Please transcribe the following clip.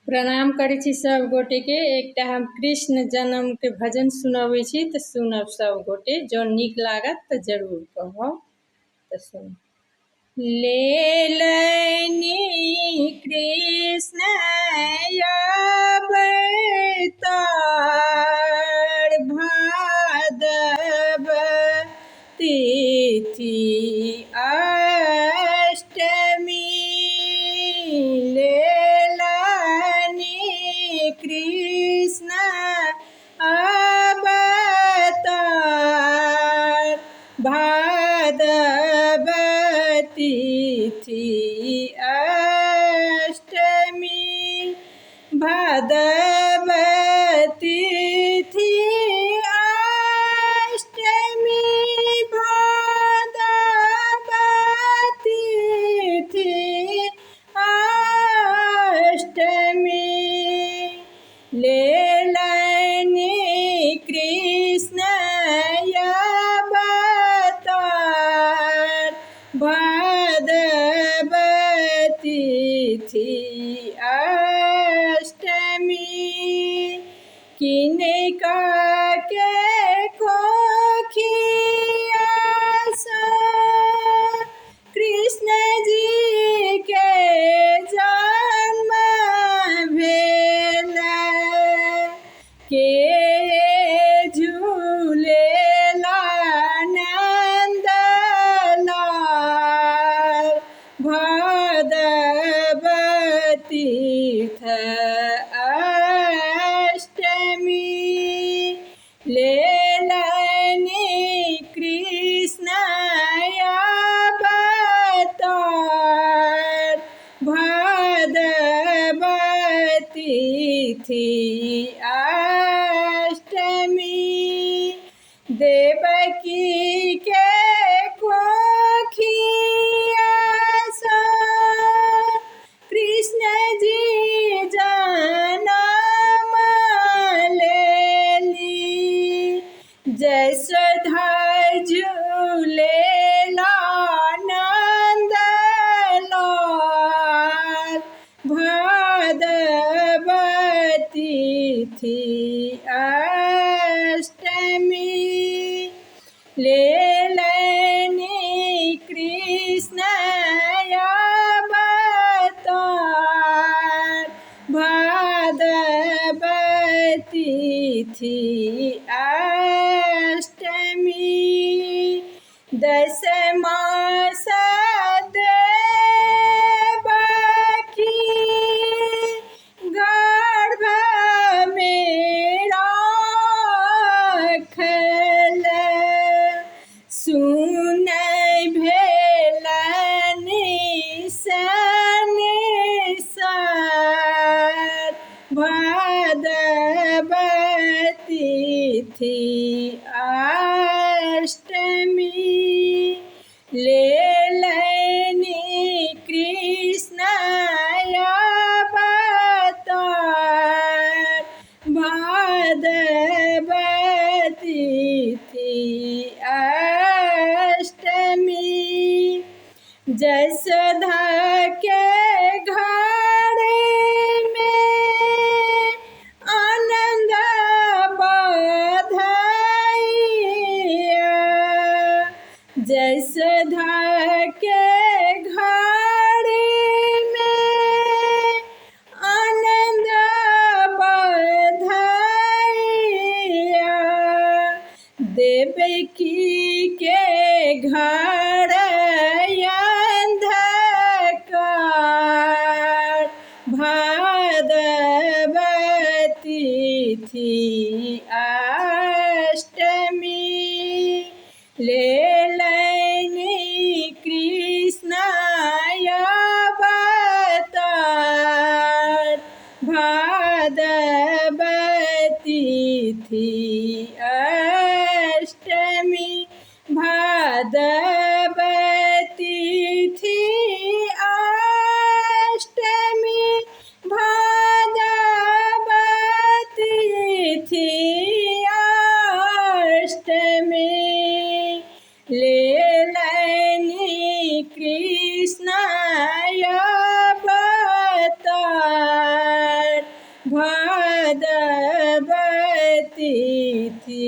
प्रणाम करै छी सब गोटे के। एकटा हम कृष्ण जन्म के भजन सुनबै छी तऽ सुनब सब गोटे। जो नीक लागत तऽ जरूर कहब तऽ सुन। लेलनि कृष्ण अवतार भादव तिथि अष्टमी। कृष्ण अवतार भादव तिथि अष्टमी। भादव तिथि अष्टमी। भादव तिथि अष्टमी। लेलनि कृष्ण अवतार भादव तिथि अष्टमी। किनका के कोखिया सँ कृष्ण जी के जन्म भेल। के झूलेला नंद लाल भादव तीर्थ अष्टमी। लेलनि कृष्ण अवतार भादव तिथि अष्टमी। देवकी के कोखिया सँ कृष्ण जी जनम लेली। जसोधा झूलेला नंद लाल भादव तिथि अष्टमी। लेलनि कृष्ण अवतार भादव तिथि अष्टमी। 10 मास देवकी गर्भ में राखल। सुनै भेलनि संसार भादव तिथि अष्टमी। लेलनि कृष्ण अवतार भादव तिथि अष्टमी। जसोधा के घर में आनंद बधाइया। जसोधा के घर में आनंद बधाइया। देवकी के घर अंधकार भादव तिथि अष्टमी। लेलनि कृष्ण अवतार भादव तिथि अष्टमी। भादव तिथि अष्टमी। भादव तिथि अष्टमी। लेलनि कृष्ण अवतार तिथि